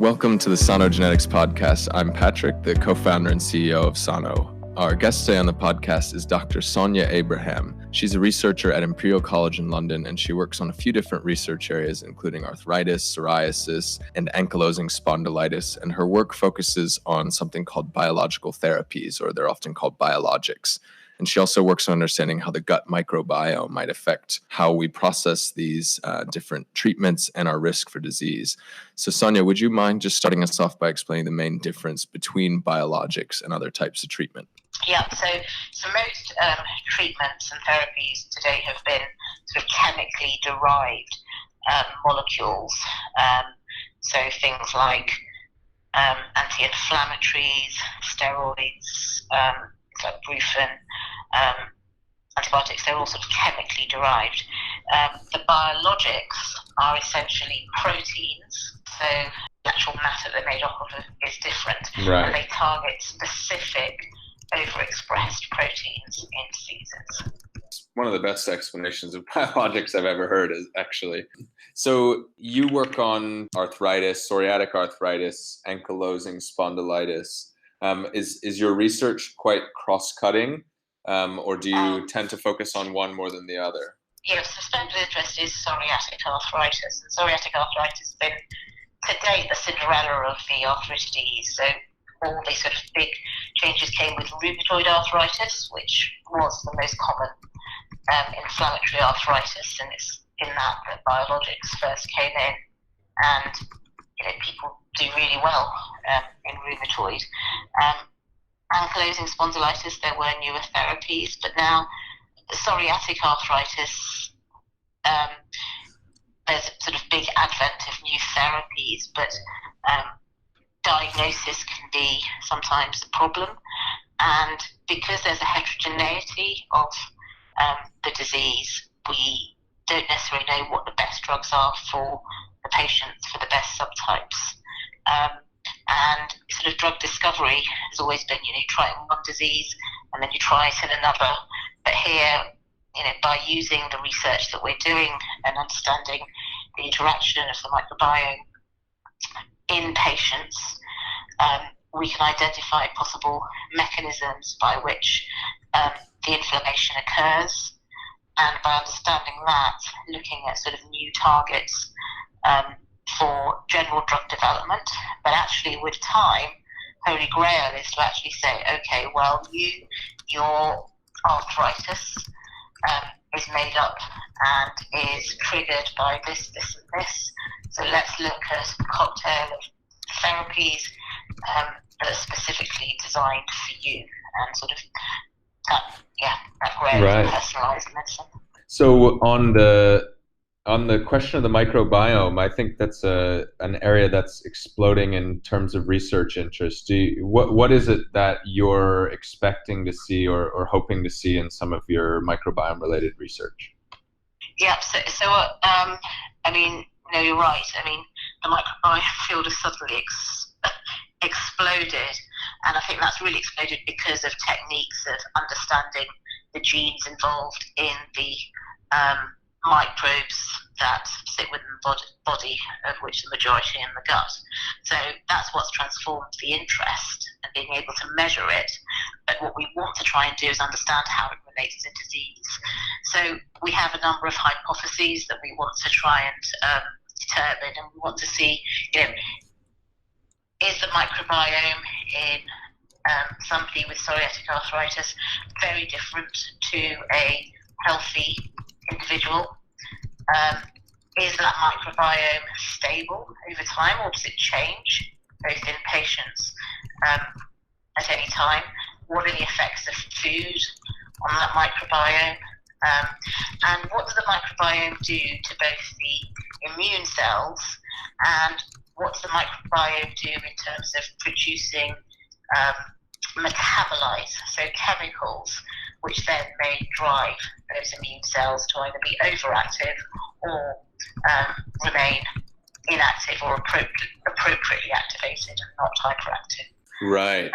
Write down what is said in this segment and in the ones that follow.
Welcome to the Sano Genetics Podcast. I'm Patrick, the co-founder and CEO of Sano. Our guest today on the podcast is Dr. Sonya Abraham. She's a researcher at Imperial College in London, and she works on a few different research areas, including arthritis, psoriasis, and ankylosing spondylitis. And her work focuses on something called biological therapies, or they're often called biologics. And she also works on understanding how the gut microbiome might affect how we process these different treatments and our risk for disease. So Sonya, would you mind just starting us off by explaining the main difference between biologics and other types of treatment? Yeah, so most treatments and therapies today have been sort of chemically derived molecules. So things like anti-inflammatories, steroids, like brufen, antibiotics, they're all sort of chemically derived. The biologics are essentially proteins, so the actual matter they're made up of is different, Right. And they target specific overexpressed proteins in diseases. One of the best explanations of biologics I've ever heard is actually. So you work on arthritis, psoriatic arthritis, ankylosing spondylitis. Is your research quite cross-cutting, or do you tend to focus on one more than the other? Yes, the special interest is psoriatic arthritis, and psoriatic arthritis has been, to date, the Cinderella of the arthritides. So all these sort of big changes came with rheumatoid arthritis, which was the most common inflammatory arthritis, and it's in that biologics first came in, and people do really well in rheumatoid. Ankylosing spondylitis, there were newer therapies, but now psoriatic arthritis, there's a sort of big advent of new therapies, but diagnosis can be sometimes a problem, and because there's a heterogeneity of the disease, we don't necessarily know what the best drugs are for the patients, for the best subtypes. And sort of drug discovery has always been, you try it in one disease and then you try it in another. But here, by using the research that we're doing and understanding the interaction of the microbiome in patients, we can identify possible mechanisms by which the inflammation occurs. And by understanding that, looking at sort of new targets for general drug development, but actually with time, Holy Grail is to actually say, okay, well, your arthritis is made up and is triggered by this, this, and this. So let's look at a cocktail of therapies that are specifically designed for you, and sort of that grail of personalized medicine. So on the question of the microbiome, I think that's an area that's exploding in terms of research interest. What is it that you're expecting to see or hoping to see in some of your microbiome-related research? Yeah, so you're right. I mean, the microbiome field has suddenly exploded, and I think that's really exploded because of techniques of understanding the genes involved in the microbes that sit within the body, of which the majority in the gut. So that's what's transformed the interest and being able to measure it. But what we want to try and do is understand how it relates to disease. So we have a number of hypotheses that we want to try and determine, and we want to see, is the microbiome in somebody with psoriatic arthritis very different to a healthy individual? Is that microbiome stable over time, or does it change both in patients at any time? What are the effects of food on that microbiome? And what does the microbiome do to both the immune cells, and what does the microbiome do in terms of producing metabolites, so chemicals, which then may drive those immune cells to either be overactive or remain inactive or appropriately activated and not hyperactive. Right.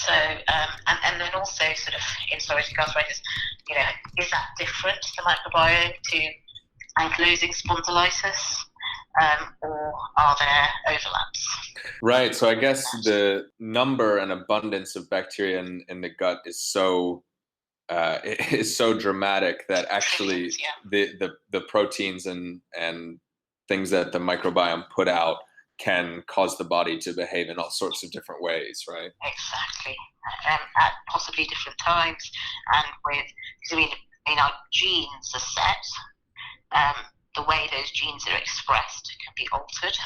And then also sort of in psoriatic arthritis, is that different, the microbiome, to ankylosing spondylitis, or are there overlaps? Right. So I guess the number and abundance of bacteria in the gut is so dramatic that actually the proteins and things that the microbiome put out can cause the body to behave in all sorts of different ways, right? Exactly, at possibly different times, and because I mean, our genes are set. The way those genes are expressed can be altered.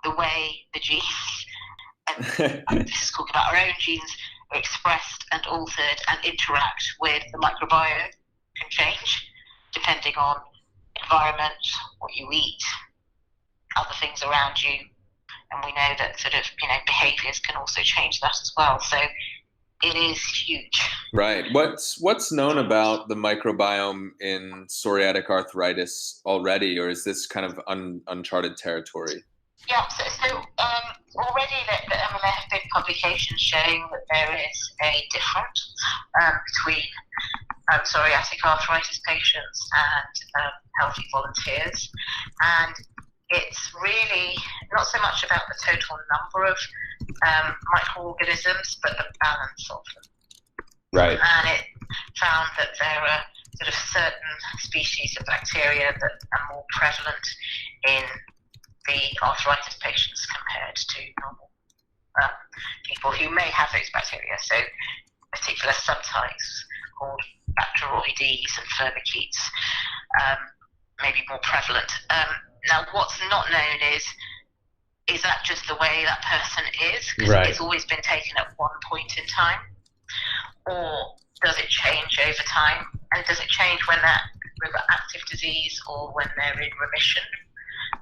The way the genes, and this is talking about our own genes, are expressed and altered and interact with the microbiome can change depending on environment, what you eat, other things around you. And we know that sort of, behaviors can also change that as well. So it is huge. Right. What's known about the microbiome in psoriatic arthritis already, or is this kind of uncharted territory? Yeah, so already there have been publications showing that there is a difference between psoriatic arthritis patients and healthy volunteers. And it's really not so much about the total number of microorganisms, but the balance of them. Right. And it found that there are sort of certain species of bacteria that are more prevalent in the arthritis patients compared to normal people who may have those bacteria. So particular subtypes called Bacteroides and Firmicutes may be more prevalent. Now, what's not known is that just the way that person is? Because it's always been taken at one point in time? Or does it change over time? And does it change when they've got active disease or when they're in remission?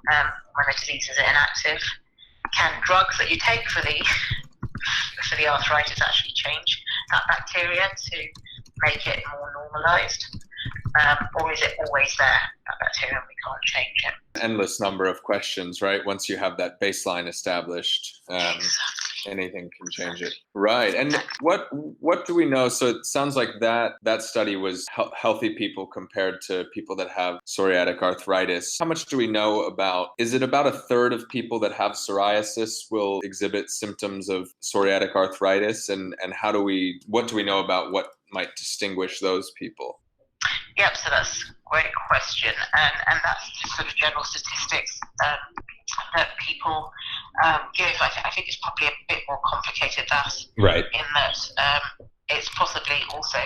When the disease is inactive? Can drugs that you take for the arthritis actually change that bacteria to make it more normalized? Or is it always there, that bacteria, and we can't change it? Endless number of questions, right? Once you have that baseline established, anything can change it. Right. And what do we know? So it sounds like that study was healthy people compared to people that have psoriatic arthritis. How much do we know about, is it about a third of people that have psoriasis will exhibit symptoms of psoriatic arthritis? And what do we know about what might distinguish those people? Yep, so that's a great question. And that's just sort of general statistics that people give. I think it's probably a bit more complicated right. In that it's possibly also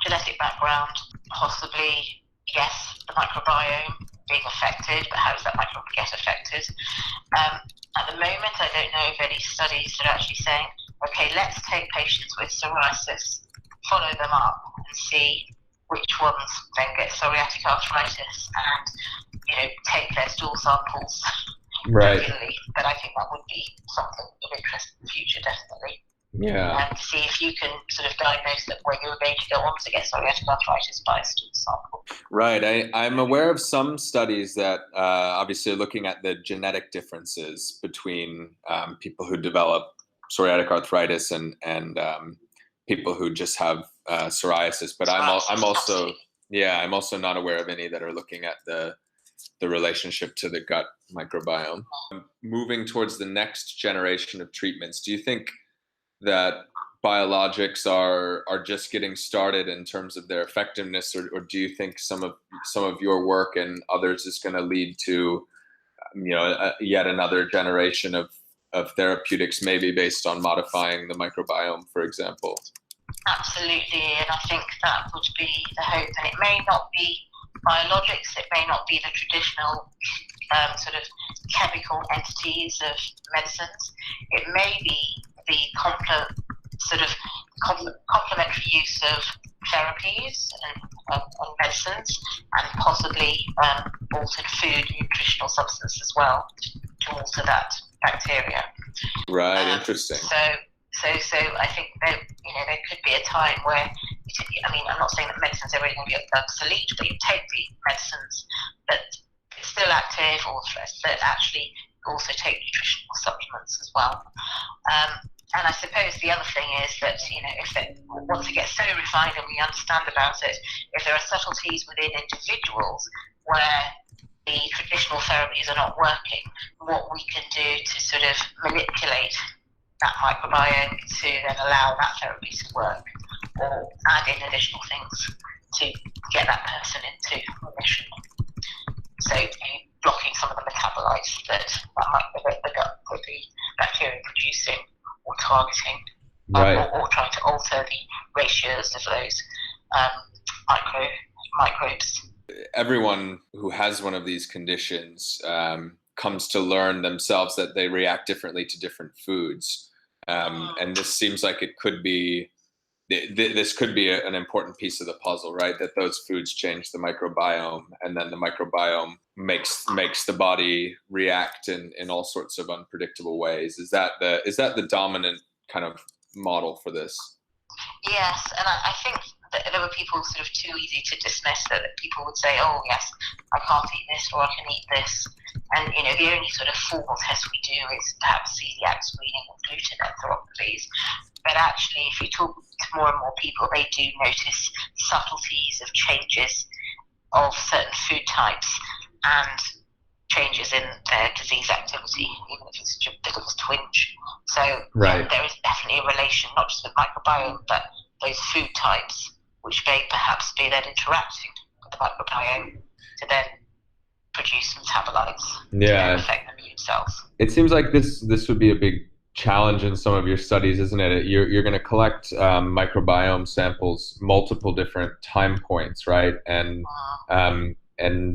genetic background, possibly, yes, the microbiome being affected, but how does that microbiome get affected? At the moment, I don't know of any studies that are actually saying, okay, let's take patients with psoriasis, follow them up and see which ones then get psoriatic arthritis and, take their stool samples regularly. But I think that would be something of interest in the future, definitely. Yeah. And see if you can sort of diagnose that when you're going to go on to get psoriatic arthritis by a stool sample. Right. I'm aware of some studies that obviously are looking at the genetic differences between people who develop psoriatic arthritis and people who just have psoriasis, but I'm also not aware of any that are looking at the relationship to the gut microbiome. Moving towards the next generation of treatments, do you think that biologics are just getting started in terms of their effectiveness, or do you think some of your work and others is going to lead to yet another generation of therapeutics, maybe based on modifying the microbiome, for example? Absolutely, and I think that would be the hope. And it may not be biologics, it may not be the traditional sort of chemical entities of medicines. It may be the complementary use of therapies and medicines, and possibly altered food, nutritional substance as well, to alter that bacteria. Right, interesting. So I think there could be a time where, I'm not saying that medicine's ever going to be obsolete, but you take the medicines that are still active, or that actually also take nutritional supplements as well. And I suppose the other thing is that, once it gets so refined and we understand about it, if there are subtleties within individuals where the traditional therapies are not working, what we can do to sort of manipulate that microbiome to then allow that therapy to work, or add in additional things to get that person into remission. So blocking some of the metabolites that the gut could be bacteria producing or targeting, or trying to alter the ratios of those microbes. Everyone who has one of these conditions comes to learn themselves that they react differently to different foods. And this seems like it could be, this could be an important piece of the puzzle, right? That those foods change the microbiome, and then the microbiome makes the body react in all sorts of unpredictable ways. Is that the dominant kind of model for this? Yes, and I think that there were people sort of too easy to dismiss, that people would say, oh yes, I can't eat this, or I can eat this. And the only sort of formal test we do is perhaps celiac screening or gluten enteropathies. But actually, if you talk to more and more people, they do notice subtleties of changes of certain food types and changes in their disease activity, even if it's just a bit of a twinge. So there is definitely a relation, not just with microbiome, but those food types, which may perhaps be then interacting with the microbiome to then produce metabolites to affect the immune cells. It seems like this would be a big challenge in some of your studies, isn't it? You're going to collect microbiome samples multiple different time points, right? And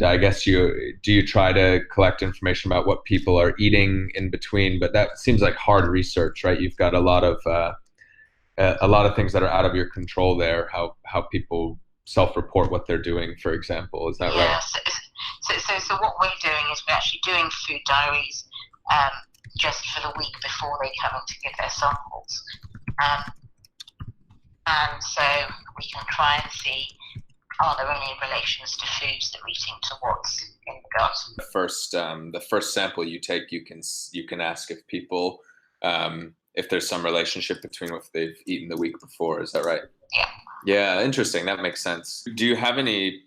I guess do you try to collect information about what people are eating in between? But that seems like hard research, right? You've got a lot of things that are out of your control there. How people self-report what they're doing, for example. Is that right? So what we're doing is we're actually doing food diaries just for the week before they come in to give their samples. And so we can try and see, are there any relations to foods that we're eating to what's in the gut? The first sample you take, you can ask if people, if there's some relationship between what they've eaten the week before. Is that right? Yeah. Yeah, interesting. That makes sense. Do you have any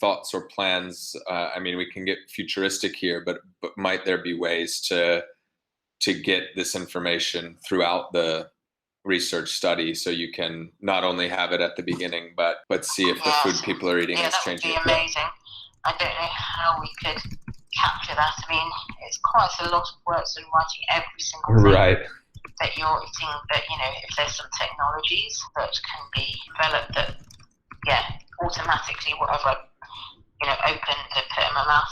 thoughts or plans? I mean, we can get futuristic here, but might there be ways to get this information throughout the research study, so you can not only have it at the beginning, but see if the food people are eating is changing? That would be amazing. I don't know how we could capture that. I mean, it's quite a lot of work in writing every single thing that you're eating. But if there's some technologies that can be developed that, automatically whatever open and put in my mouth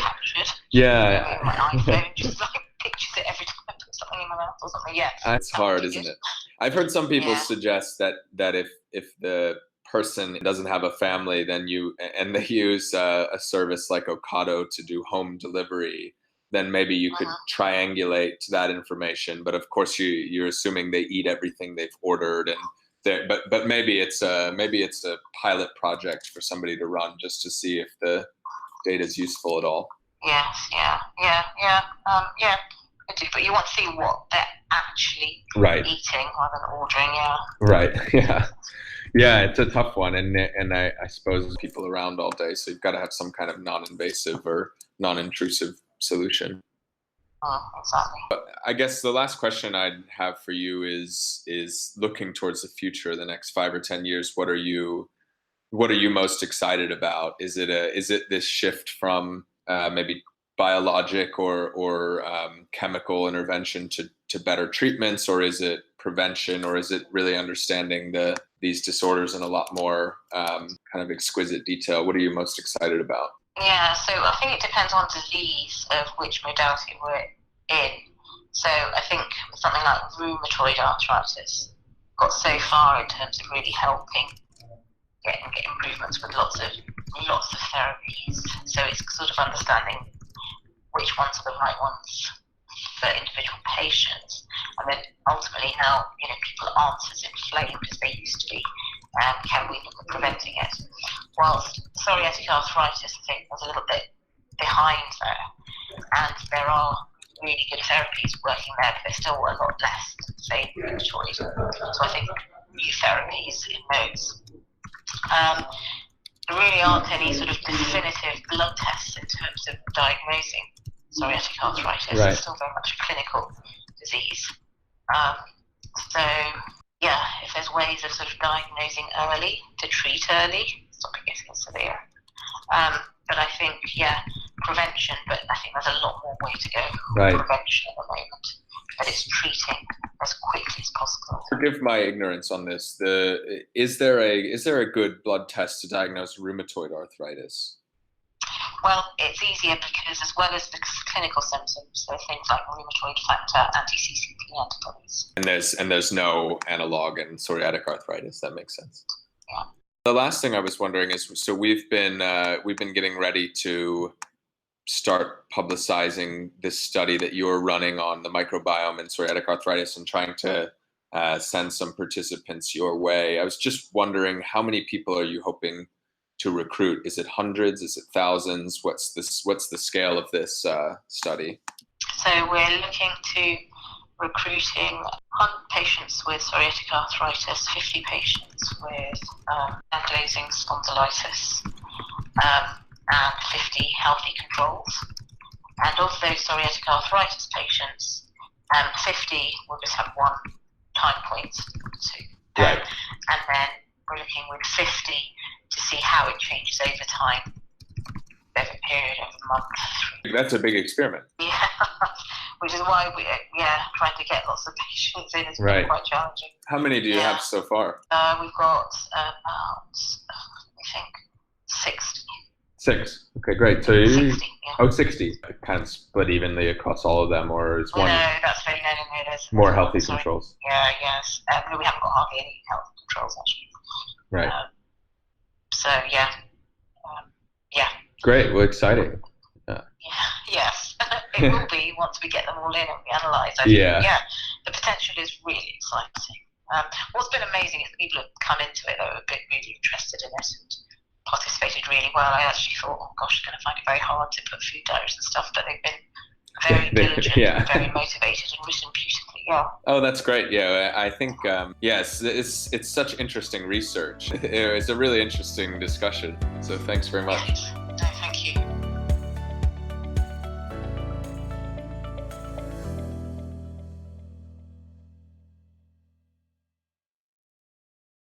captured. Yeah. My iPhone just pictures it every time I put something in my mouth or something. Yeah. It's hard, isn't it? I've heard some people suggest that if the person doesn't have a family, then they use a service like Ocado to do home delivery, then maybe you could triangulate that information. But of course, you're assuming they eat everything they've ordered, and but maybe it's a pilot project for somebody to run just to see if the data is useful at all. Yes, yeah. I do, but you want to see what they're actually eating rather than ordering. Right. Yeah. Yeah, it's a tough one, and I suppose people around all day, so you've got to have some kind of non-invasive or non-intrusive solution. Exactly. But I guess the last question I'd have for you is looking towards the future, the next 5 or 10 years. What are you most excited about? Is it this shift from maybe biologic or chemical intervention to better treatments, or is it prevention, or is it really understanding these disorders in a lot more kind of exquisite detail? What are you most excited about? Yeah, so I think it depends on disease of which modality we're in. So I think something like rheumatoid arthritis got so far in terms of really helping get improvements with lots of therapies. So it's sort of understanding which ones are the right ones for individual patients, and then ultimately how people aren't as inflamed as they used to be. Can we look at preventing it? Whilst psoriatic arthritis, I think, was a little bit behind there, and there are really good therapies working there, but they're still a lot less than, say, rheumatoid. So I think new therapies in those. there really aren't any sort of definitive blood tests in terms of diagnosing psoriatic arthritis. Right. It's still very much a clinical disease. So, yeah, if there's ways of sort of diagnosing early to treat early, stop it getting severe. But I think, prevention, but I think there's a lot more way to go Right. for prevention at the moment. But it's treating as quickly as possible. Forgive my ignorance on this. Is there a good blood test to diagnose rheumatoid arthritis? Well, it's easier because as well as the clinical symptoms, there are things like rheumatoid factor, anti-CCP antibodies. And there's no analog in psoriatic arthritis. That makes sense. Yeah. The last thing I was wondering is, so we've been getting ready to start publicizing this study that you're running on the microbiome and psoriatic arthritis and trying to send some participants your way. I was just wondering, how many people are you hoping to recruit? Is it hundreds? Is it thousands? What's the scale of this study? So we're looking to recruiting 100 patients with psoriatic arthritis, 50 patients with ankylosing spondylitis, and 50 healthy controls. And of those psoriatic arthritis patients, 50 will just have one time point. Right. And then we're looking with 50 to see how it changes over time, over a period of a month. That's a big experiment. Yeah, which is why we're trying to get lots of patients in. It's been quite challenging. How many do you have so far? We've got about, I think, 60. 6. Okay, great. So 60, yeah. 60. Kind of split evenly across all of them, or is one? No, that's very no. There's more healthy controls. Yeah, yes. No, we haven't got hardly any healthy controls actually. Right. So yeah. Great. Well, exciting. Yes, it will be once we get them all in and we analyse. The potential is really exciting. What's been amazing is people have come into it, they were really interested in it and participated really well. I actually thought, oh gosh, I'm going to find it very hard to put food diaries and stuff, but they've been very diligent, very motivated, and written beautifully. Yeah. Oh, that's great. Yeah, I think yes, it's such interesting research. It's a really interesting discussion. So thanks very much.